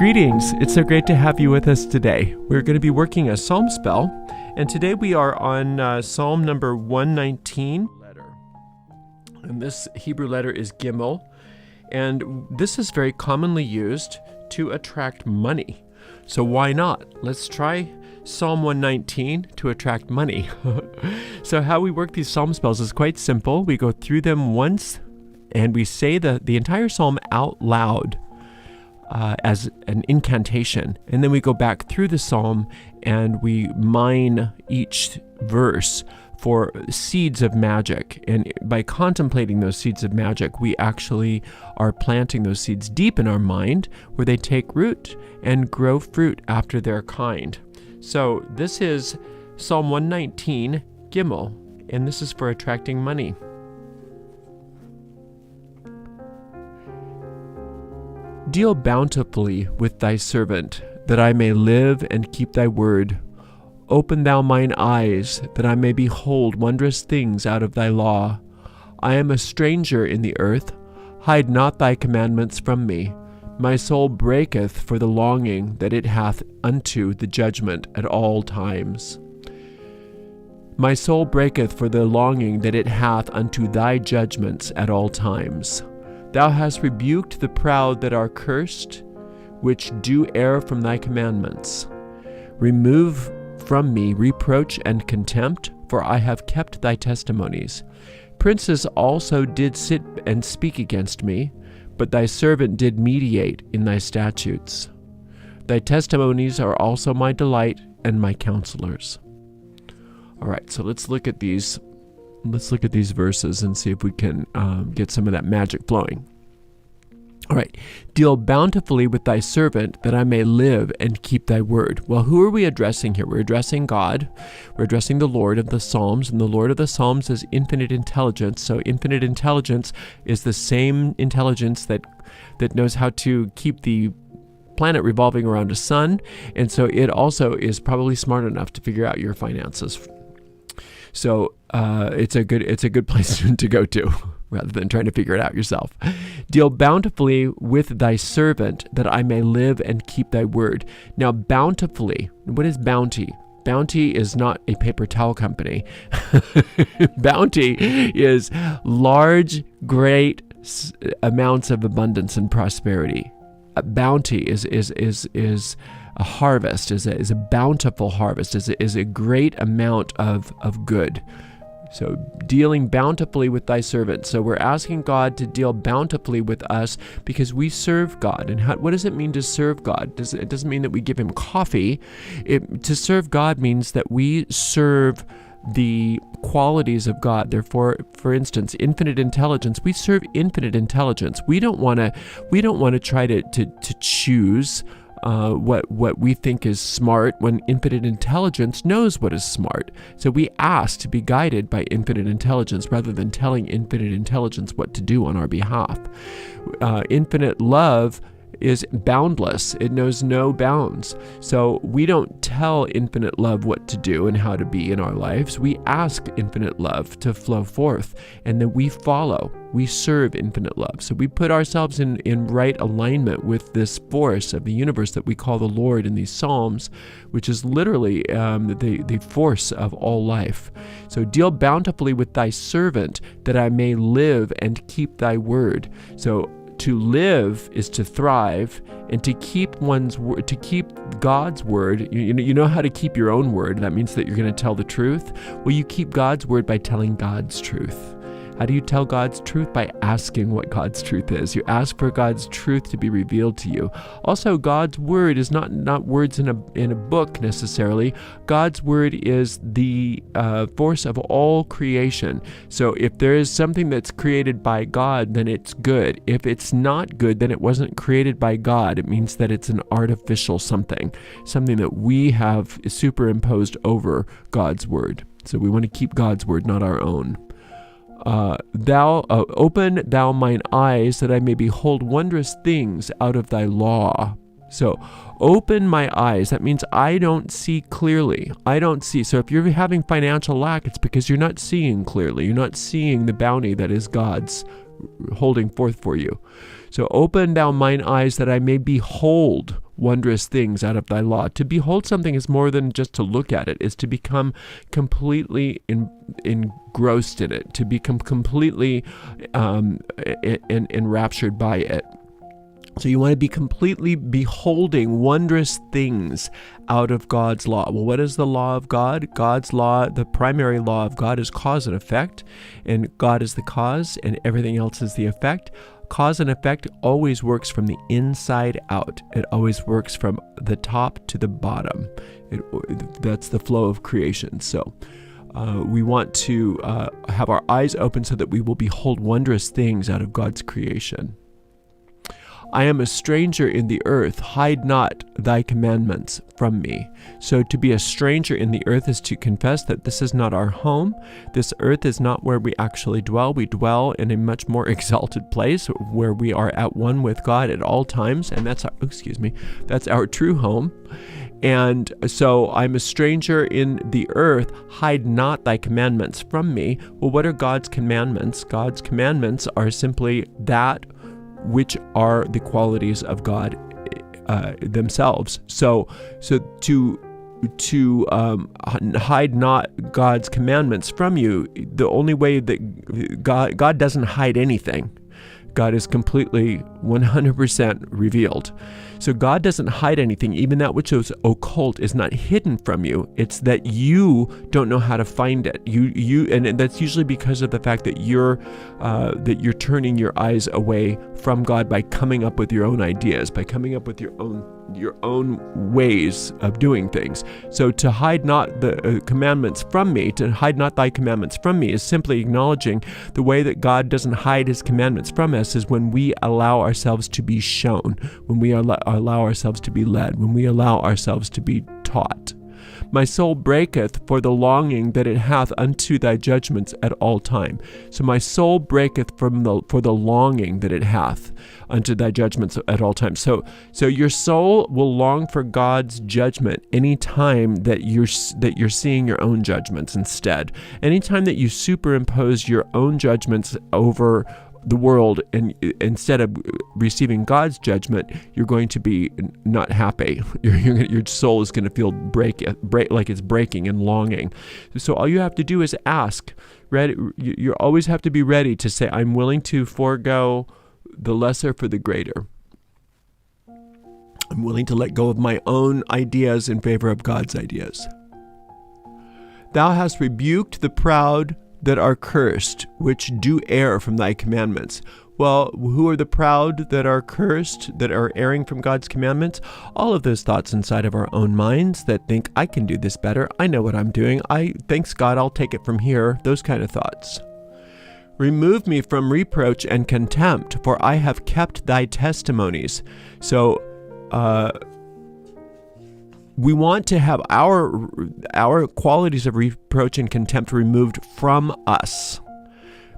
Greetings! It's so great to have you with us today. We're going to be working a psalm spell, and today we are on Psalm number 119. And this Hebrew letter is Gimel, and this is very commonly used to attract money. So why not? Let's try Psalm 119 to attract money. So how we work these psalm spells is quite simple. We go through them once, and we say the entire psalm out loud. As an incantation, and then we go back through the psalm and we mine each verse for seeds of magic, and by contemplating those seeds of magic, we actually are planting those seeds deep in our mind where they take root and grow fruit after their kind. So this is Psalm 119 Gimel, and this is for attracting money. Deal bountifully with thy servant, that I may live and keep thy word. Open thou mine eyes, that I may behold wondrous things out of thy law. I am a stranger in the earth. Hide not thy commandments from me. My soul breaketh for the longing that it hath unto the judgment at all times. My soul breaketh for the longing that it hath unto thy judgments at all times. Thou hast rebuked the proud that are cursed, which do err from thy commandments. Remove from me reproach and contempt, for I have kept thy testimonies. Princes also did sit and speak against me, but thy servant did meditate in thy statutes. Thy testimonies are also my delight and my counselors. All right, so let's look at these verses and see if we can get some of that magic flowing. All right. Deal bountifully with thy servant, that I may live and keep thy word. Well, who are we addressing here? We're addressing God. We're addressing the Lord of the Psalms, and the Lord of the Psalms is infinite intelligence. So infinite intelligence is the same intelligence that knows how to keep the planet revolving around a sun, and so it also is probably smart enough to figure out your finances. So it's a good place to go to, rather than trying to figure it out yourself. Deal bountifully with thy servant, that I may live and keep thy word. Now, bountifully, what is bounty? Bounty is not a paper towel company. Bounty is large, great amounts of abundance and prosperity. A bounty is a harvest, is a bountiful harvest, is a great amount of good. So dealing bountifully with thy servant. So we're asking God to deal bountifully with us because we serve God. And what does it mean to serve God? It doesn't mean that we give him coffee. To serve God means that we serve the qualities of God. Therefore, for instance, infinite intelligence, we serve infinite intelligence. We don't want to try to choose what we think is smart when infinite intelligence knows what is smart. So we ask to be guided by infinite intelligence rather than telling infinite intelligence what to do on our behalf. Infinite love is boundless. It knows no bounds. So we don't tell infinite love what to do and how to be in our lives. We ask infinite love to flow forth, and then we follow. We serve infinite love. So we put ourselves in right alignment with this force of the universe that we call the Lord in these Psalms, which is literally the force of all life. So deal bountifully with thy servant, that I may live and keep thy word. So to live is to thrive, and to keep to keep God's word. You know how to keep your own word. That means that you're going to tell the truth. Well, you keep God's word by telling God's truth. How do you tell God's truth? By asking what God's truth is. You ask for God's truth to be revealed to you. Also, God's word is not words in a book necessarily. God's word is the force of all creation. So if there is something that's created by God, then it's good. If it's not good, then it wasn't created by God. It means that it's an artificial something that we have superimposed over God's word. So we want to keep God's word, not our own. Open thou mine eyes, that I may behold wondrous things out of thy law. So open my eyes. That means I don't see clearly. I don't see. So if you're having financial lack, it's because you're not seeing clearly. You're not seeing the bounty that is God's holding forth for you. So open thou mine eyes, that I may behold wondrous things out of thy law. To behold something is more than just to look at it, is to become completely engrossed in it, to become completely enraptured by it. So you want to be completely beholding wondrous things out of God's law. Well, what is the law of God? God's law, the primary law of God, is cause and effect, and God is the cause, and everything else is the effect. Cause and effect always works from the inside out. It always works from the top to the bottom. That's the flow of creation. So we want to have our eyes open so that we will behold wondrous things out of God's creation. I am a stranger in the earth, hide not thy commandments from me. So to be a stranger in the earth is to confess that this is not our home. This earth is not where we actually dwell. We dwell in a much more exalted place where we are at one with God at all times, and that's our true home. And so I'm a stranger in the earth, hide not thy commandments from me. Well, what are God's commandments? God's commandments are simply that which are the qualities of God themselves. So to hide not God's commandments from you, the only way that God doesn't hide anything. God is completely 100% revealed. So God doesn't hide anything. Even that which is occult is not hidden from you. It's that you don't know how to find it. And that's usually because of the fact that you're turning your eyes away from God by coming up with your own ideas, by coming up with your own ways of doing things. So to hide not the commandments from me, to hide not thy commandments from me, is simply acknowledging the way that God doesn't hide his commandments from us is when we allow ourselves to be shown, when we allow ourselves to be led, when we allow ourselves to be taught. My soul breaketh for the longing that it hath unto thy judgments at all time. So my soul breaketh for the longing that it hath unto thy judgments at all times. So your soul will long for God's judgment anytime that you're seeing your own judgments instead. Anytime that you superimpose your own judgments over the world, and instead of receiving God's judgment, you're going to be not happy. Your soul is going to feel break like it's breaking and longing. So all you have to do is ask. You always have to be ready to say, I'm willing to forego the lesser for the greater. I'm willing to let go of my own ideas in favor of God's ideas. Thou hast rebuked the proud that are cursed, which do err from thy commandments. Well, who are the proud that are cursed, that are erring from God's commandments? All of those thoughts inside of our own minds that think, I can do this better, I know what I'm doing, thanks God, I'll take it from here, those kind of thoughts. Remove me from reproach and contempt, for I have kept thy testimonies. So, we want to have our qualities of reproach and contempt removed from us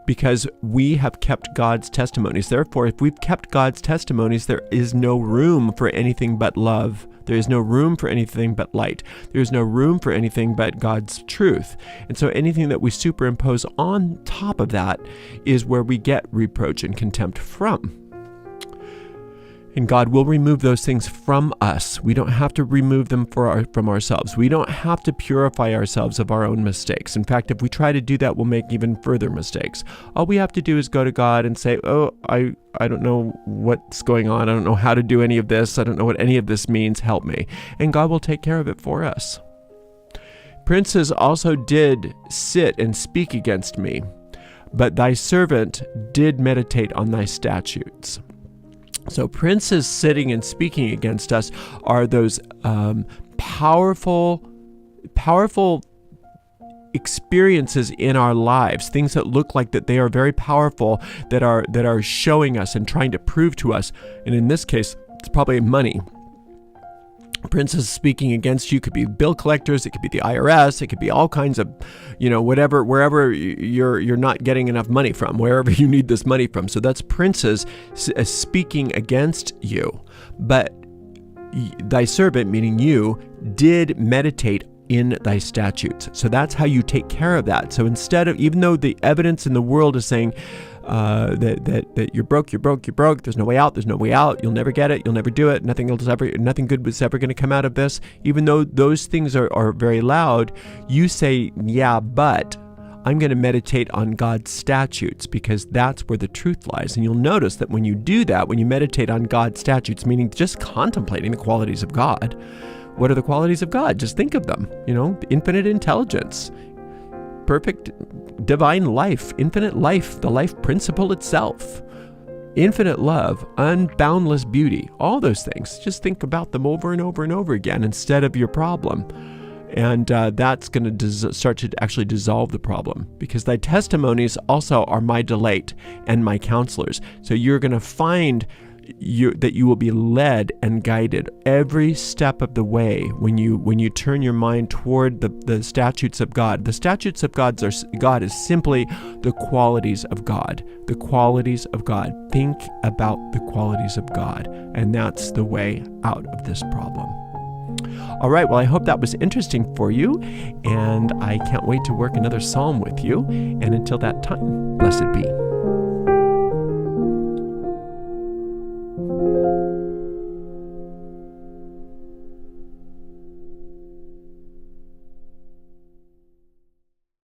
because we have kept God's testimonies. Therefore, if we've kept God's testimonies, there is no room for anything but love. There is no room for anything but light. There is no room for anything but God's truth. And so anything that we superimpose on top of that is where we get reproach and contempt from. And God will remove those things from us. We don't have to remove them from ourselves. We don't have to purify ourselves of our own mistakes. In fact, if we try to do that, we'll make even further mistakes. All we have to do is go to God and say, I don't know what's going on. I don't know how to do any of this. I don't know what any of this means. Help me. And God will take care of it for us. Princes also did sit and speak against me, but thy servant did meditate on thy statutes. So princes sitting and speaking against us are those powerful experiences in our lives, things that look like that they are very powerful, that are showing us and trying to prove to us. And in this case, it's probably money. Princes speaking against you could be bill collectors, it could be the IRS, it could be all kinds of, whatever, wherever you're not getting enough money from, wherever you need this money from. So that's princes speaking against you. But thy servant, meaning you, did meditate in thy statutes. So that's how you take care of that. So instead of, even though the evidence in the world is saying, that you're broke, there's no way out, you'll never get it, you'll never do it, nothing good was ever going to come out of this. Even though those things are very loud, you say, yeah, but I'm going to meditate on God's statutes, because that's where the truth lies. And you'll notice that when you do that, when you meditate on God's statutes, meaning just contemplating the qualities of God, what are the qualities of God? Just think of them, infinite intelligence, perfect divine life, infinite life, the life principle itself, infinite love, unboundless beauty, all those things. Just think about them over and over and over again instead of your problem. And that's going to start to actually dissolve the problem, because thy testimonies also are my delight and my counselors. So you're going to find that you will be led and guided every step of the way when you turn your mind toward the statutes of God. The statutes of God is simply the qualities of God. The qualities of God. Think about the qualities of God, and that's the way out of this problem. All right, well, I hope that was interesting for you, and I can't wait to work another psalm with you. And until that time, blessed be.